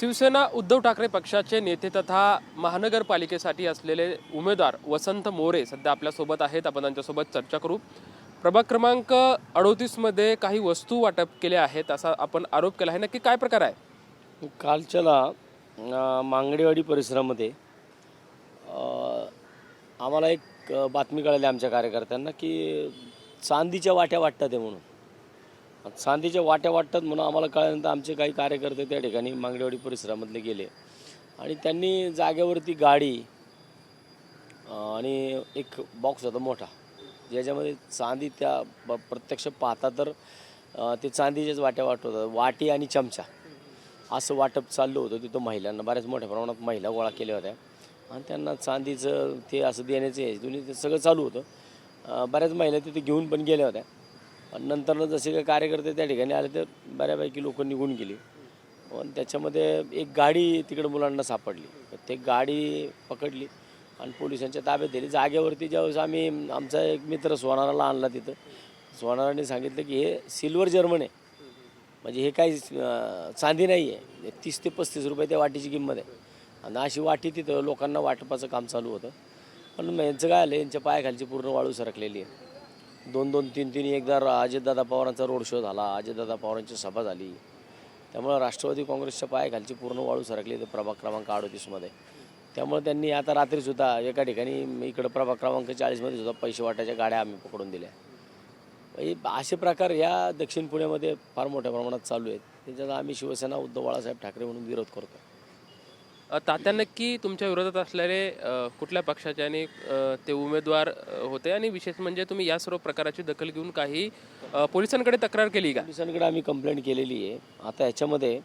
शिवसेना उद्धव ठाकरे पक्षाचे नेते तथा महानगरपालिकेसाठी असलेले उमेदवार वसंत मोरे सध्या आपल्यासोबत आहेत. आपण त्यांच्यासोबत चर्चा करू. प्रभाग क्रमांक 38 मध्ये काही वस्तू वाटप केल्या आहेत असा आपण आरोप केला आहे. नक्की काय प्रकार आहे? कालच्याला मांगडेवाडी परिसरामध्ये आम्हाला एक बातमी कळाली आमच्या कार्यकर्त्यांना की चांदीच्या वाट्या वाटतात आहे म्हणून. चांदीच्या वाट्या वाटतात म्हणून आम्हाला कळल्यानंतर आमचे काही कार्यकर्ते त्या ठिकाणी मांगडेवाडी परिसरामधले गेले आणि त्यांनी जागेवरती गाडी आणि एक बॉक्स होता मोठा, ज्याच्यामध्ये चांदी त्या प्रत्यक्ष पाहता तर ते चांदीच्याच वाट्या वाटत होतात. वाटी आणि चमचा असं वाटप चाललं होतं. तिथं महिलांना बऱ्याच मोठ्या प्रमाणात महिला गोळा केल्या होत्या आणि त्यांना चांदीचं ते असं देण्याचे दोन्ही ते सगळं चालू होतं. बऱ्याच महिला तिथे घेऊन पण गेल्या होत्या. पण नंतर जसे काही कार्यकर्ते त्या ठिकाणी आले तर बऱ्यापैकी लोक निघून गेली. पण त्याच्यामध्ये एक गाडी तिकडे मुलांना सापडली. ते गाडी पकडली आणि पोलिसांच्या ताब्यात दिली. जागेवरती ज्यावेळेस आम्ही आमचा एक मित्र सोनाराला आणला, तिथं सोनाराने सांगितलं की हे सिल्वर जर्मन आहे, म्हणजे हे काही चांदी नाही आहे. 30 ते 35 रुपये त्या वाटीची किंमत आहे. आणि अशी वाटी तिथं लोकांना वाटपाचं काम चालू होतं. पण यांचं काय आलं, यांच्या पायाखालची पूर्ण वाळू सरकलेली आहे. 2-2, 3-3 एकदा अजितदादा पवारांचा रोड शो झाला, अजितदादा पवारांची सभा झाली. त्यामुळं राष्ट्रवादी काँग्रेसच्या पायाखालची पूर्ण वाळू सरकली तर प्रभाग क्रमांक 38मध्ये. त्यामुळे त्यांनी आता रात्रीसुद्धा एका ठिकाणी इकडं प्रभाग क्रमांक 40मध्ये सुद्धा पैसे वाटायच्या गाड्या आम्ही पकडून दिल्या. असे प्रकार या दक्षिण पुण्यामध्ये फार मोठ्या प्रमाणात चालू आहेत. त्याच्यात आम्ही शिवसेना उद्धव बाळासाहेब ठाकरे म्हणून विरोध करतो. तात्या, नक्की तुमच्या विरोधात असलेले कुठल्या पक्षाचे आणि ते उमेदवार होते, आणि विशेष म्हणजे तुम्ही या सर्व प्रकाराची दखल घेऊन काही पोलिसांकडे तक्रार केली का? पोलिसांकडे आम्ही कंप्लेंट केलेली आहे. आता ह्याच्यामध्ये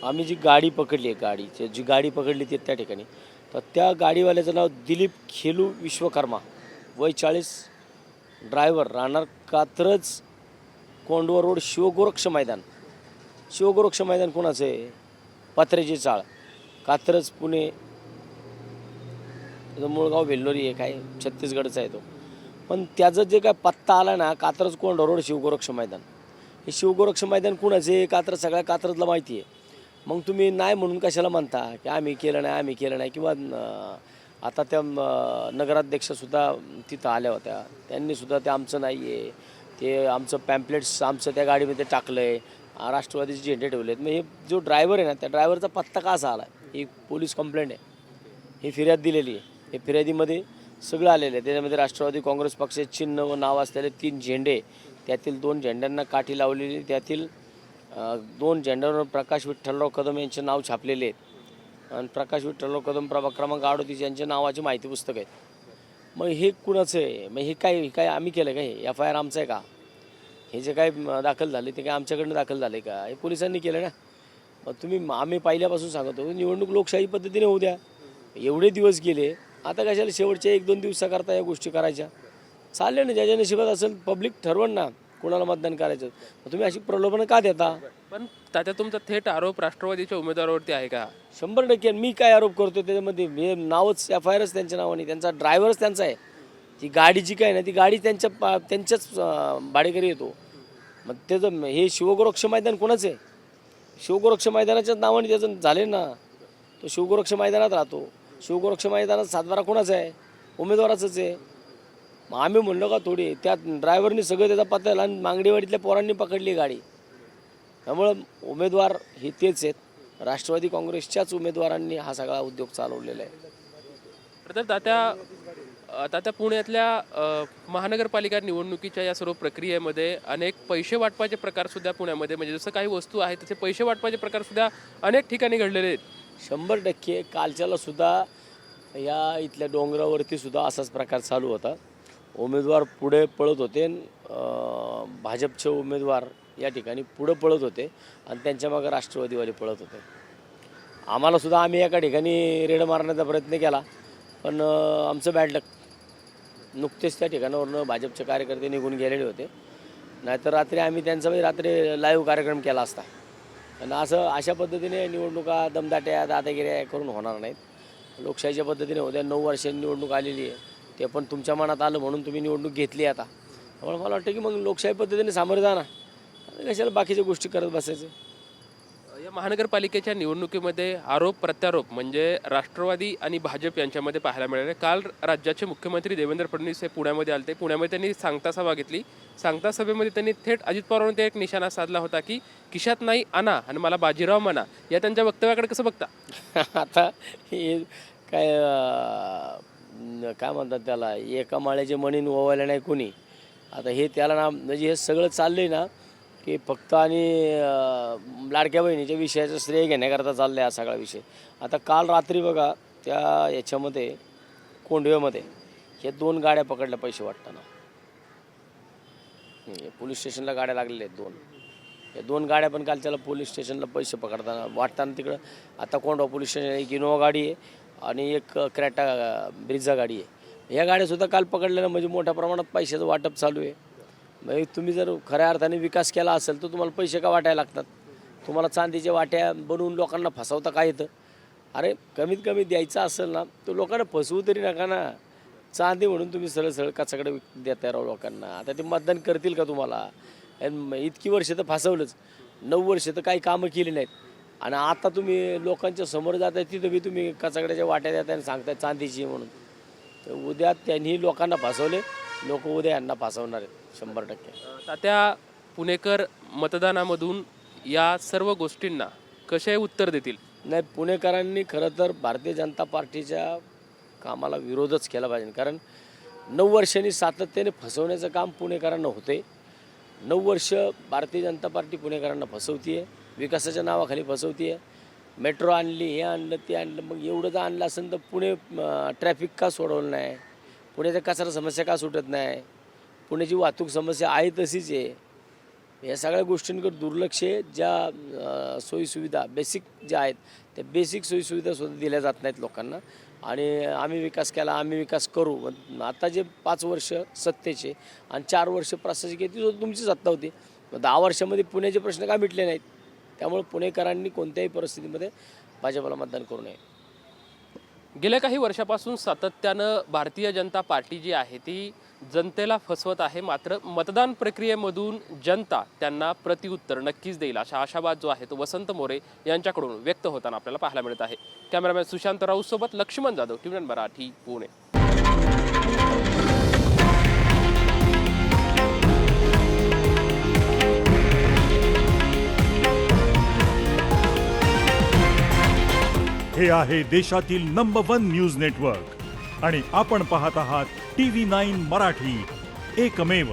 आम्ही जी गाडी पकडली आहे, जी गाडी पकडली ती त्या ठिकाणी, तर त्या गाडीवाल्याचं नाव दिलीप खेलू विश्वकर्मा, वय 40, ड्रायव्हर, राहणार कात्रज, कोंडवा रोड, शिवगोरक्ष मैदान. शिवगोरक्ष मैदान कोणाचं आहे? पत्र्याची चाळ, कात्रज, पुणे. मूळगाव वेल्लोरी आहे, काय छत्तीसगडचा आहे तो. पण त्याचं जे काय पत्ता आला ना, कात्रज कोंडवा रोड शिवगोरक्ष मैदान, हे शिवगोरक्ष मैदान कोणाचं आहे? कात्रज, सगळ्या कात्रजला माहिती आहे. मग तुम्ही नाही म्हणून कशाला म्हणता की आम्ही केलं नाही. किंवा आता त्या नगराध्यक्षसुद्धा तिथं आल्या होत्या, त्यांनीसुद्धा ते आमचं नाही आहे, ते आमचं पॅम्पलेट्स आमचं त्या गाडीमध्ये टाकलं आहे, राष्ट्रवादीचे झेंडे ठेवले आहेत. मग हे जो ड्रायव्हर आहे ना, त्या ड्रायव्हरचा पत्ता का असा आला? ही पोलीस कंप्लेंट आहे, ही फिर्याद दिलेली आहे. हे फिर्यादीमध्ये सगळं आलेलं आहे. त्याच्यामध्ये राष्ट्रवादी काँग्रेस पक्षाचे चिन्ह व नाव असलेले 3 झेंडे, त्यातील 2 झेंड्यांना काठी लावलेली, त्यातील 2 झेंड्यावर प्रकाश विठ्ठलराव कदम यांचे नाव छापलेले आहेत आणि प्रकाश विठ्ठलराव कदम प्रभाग क्रमांक 38 यांच्या नावाची माहिती पुस्तक आहेत. मग हे कुणाचं आहे? मग हे काय आम्ही केलं का? हे FIR आमचं आहे का? हे जे काय दाखल झाले ते काय आमच्याकडनं दाखल झाले का? हे पोलिसांनी केलं ना. मग आम्ही पहिल्यापासून सांगतो, निवडणूक लोकशाही पद्धतीने होऊ द्या. एवढे दिवस गेले, आता कशाला शेवटच्या 1-2 दिवसाकरता या गोष्टी करायच्या? चालले ना, ज्याच्या नशिबात असेल पब्लिक ठरवण ना कोणाला मतदान करायचं. तुम्ही अशी प्रलोभनं का देता? पण तात्या, तुमचा थेट आरोप राष्ट्रवादीच्या उमेदवारावरती आहे का? 100%. मी काय आरोप करतो त्याच्यामध्ये? हे नावच FIRच त्यांच्या नावाने, त्यांचा ड्रायव्हरच त्यांचा आहे. ती गाडी जी काय ना, ती गाडी त्यांच्याच भाडेकरी येतो. मग त्याचं हे शिवगोरक्ष मैदान कोणाचं आहे? शिवगोरक्ष मैदानाच्याच नावाने त्याचं झाले ना. तो शिवगोरक्ष मैदानात राहतो. शिवगोरक्ष मैदानात सातबारा कोणाचा आहे? उमेदवाराचंच आहे. मग आम्ही म्हणलो का थोडी? त्या ड्रायव्हरनी सगळं त्याचा पत्ता दिला आणि मांगडेवाडीतल्या पोरांनी पकडली गाडी. त्यामुळं उमेदवार हे तेच आहेत. राष्ट्रवादी काँग्रेसच्याच उमेदवारांनी हा सगळा उद्योग चालवलेला आहे. तर तात्या, पुण्यातल्या महानगरपालिका निवडणुकीच्या या सर्व प्रक्रियेमध्ये अनेक पैसे वाटपाचे प्रकार सुद्धा पुण्यामध्ये, म्हणजे जसं काही वस्तू आहेत तसे पैसे वाटपाचे प्रकार सुद्धा अनेक ठिकाणी घडलेले आहेत. 100%. कालच्याला सुद्धा या इथल्या डोंगरावरती सुद्धा असाच प्रकार चालू होता. उमेदवार पुढे पळत होते, भाजपचे उमेदवार या ठिकाणी पुढं पळत होते आणि त्यांच्या मागं राष्ट्रवादीवाले पळत होते. आम्ही एका ठिकाणी रेड मारण्याचा प्रयत्न केला, पण आमचं बॅड लक. नुकतेच त्या ठिकाणावरून भाजपचे कार्यकर्ते निघून गेलेले होते. नाहीतर रात्री त्यांचा लाईव्ह कार्यक्रम केला असता. आणि अशा पद्धतीने निवडणुका दमदाट्या दादागिऱ्या करून होणार नाहीत. लोकशाहीच्या पद्धतीने होत्या. 9 वर्षांनी निवडणूक आलेली आहे, ते पण तुमच्या मनात आलं म्हणून तुम्ही निवडणूक घेतली. आता त्यामुळे मला वाटतं की मग लोकशाही पद्धतीने सामोरे जा ना, कशाला बाकीच्या गोष्टी करत बसायचं. या महानगरपालिकेच्या निवडणुकीमध्ये आरोप प्रत्यारोप म्हणजे राष्ट्रवादी आणि भाजप यांच्यामध्ये पाहायला मिळाले. काल राज्याचे मुख्यमंत्री देवेंद्र फडणवीस हे पुण्यामध्ये आले. पुण्यामध्ये त्यांनी सांगता सभा घेतली. सांगता सभेमध्ये त्यांनी थेट अजित पवारांवर एक निशाणा साधला होता की खिशात नाही आणा आणि मला बाजीराव म्हणा. या त्यांच्या वक्तव्याकडे कसं बघता? आता हे काय काय म्हणतात त्याला, एका माळ्याचे मणीन ओवायला नाही कोणी. आता हे त्याला ना म्हणजे हे सगळं चाललंय ना की फक्त आणि लाडक्या बहिणीच्या विषयाचं श्रेय घेण्याकरता चाललं आहे हा सगळा विषय. आता काल रात्री बघा त्या याच्यामध्ये कोंडव्यामध्ये हे 2 गाड्या पकडल्या पैसे वाटताना. पोलीस स्टेशनला गाड्या लागलेल्या आहेत 2. हे 2 गाड्या पण काल त्याला पोलीस स्टेशनला पैसे पकडताना वाटताना तिकडं. आता कोंडवा पोलीस स्टेशन एक इनोवा गाडी आहे आणि एक क्रेटा ब्रिझा गाडी आहे. ह्या गाड्यासुद्धा काल पकडलेल्या म्हणजे मोठ्या प्रमाणात पैशाचं वाटप चालू आहे. म्हणजे तुम्ही जर खऱ्या अर्थाने विकास केला असेल तर तुम्हाला पैसे का वाटायला लागतात? तुम्हाला चांदीच्या वाट्या बनवून लोकांना फसवता काय येतं? अरे कमीत कमी द्यायचं असेल ना तर लोकांना फसवू तरी नका ना. चांदी म्हणून तुम्ही सरळ सरळ कचाकडे देता राहू लोकांना. आता ते मतदान करतील का तुम्हाला? इतकी वर्ष तर फसवलंच. 9 वर्ष तर काही कामं केली नाहीत आणि आता तुम्ही लोकांच्या समोर जाताय तिथं बी तुम्ही कचाकड्याच्या वाट्या देताय आणि सांगताय चांदीची म्हणून. तर उद्या त्यांनी लोकांना फसवले, लोक उद्या यांना फसवणार आहेत 100%. तात्या पुणेकर मतदानामधून या सर्व गोष्टींना कसे उत्तर देतील? नाही, पुणेकरांनी खरं तर भारतीय जनता पार्टीच्या कामाला विरोधच केला पाहिजे. कारण 9 वर्षांनी सातत्याने फसवण्याचं काम पुणेकरांना होते. 9 वर्ष भारतीय जनता पार्टी पुणेकरांना फसवते आहे, विकासाच्या नावाखाली फसवते आहे. मेट्रो आणली, हे आणलं, ते आणलं. मग एवढं जर आणलं असेल तर पुणे ट्रॅफिक का सोडवलं नाही? पुण्याच्या कचरा समस्या का सुटत नाही? पुण्याची वाहतूक समस्या आहे तशीच आहे. या सगळ्या गोष्टींकडे दुर्लक्ष आहे. ज्या सोयीसुविधा बेसिक ज्या आहेत त्या बेसिक सोयीसुविधासुद्धा दिल्या जात नाहीत लोकांना. आणि आम्ही विकास केला, आम्ही विकास करू. आता जे 5 वर्ष सत्तेचे आणि 4 वर्ष प्रशासकीय ती सुद्धा तुमची सत्ता होती. 10 वर्षामध्ये पुण्याचे प्रश्न का मिटले नाहीत? त्यामुळे पुणेकरांनी कोणत्याही परिस्थितीमध्ये भाजपला मतदान करू नये. गेल्या काही वर्षापासून सातत्यानं भारतीय जनता पार्टी जी आहे ती जनतेला फसवत आहे. मात्र मतदान प्रक्रियेमधून जनता त्यांना प्रत्युत्तर नक्कीच देईल अशा आशावाद जो आहे तो वसंत मोरे यांच्याकडून व्यक्त होताना आपल्याला पाहायला मिळत आहे. कॅमेरामॅन सुशांत राऊत सोबत लक्ष्मण जाधव, टीव्ही 9 मराठी, पुणे. हे आहे देशातील नंबर 1 न्यूज नेटवर्क आणि आपण पाहत आहात TV9 मराठी, एकमेव.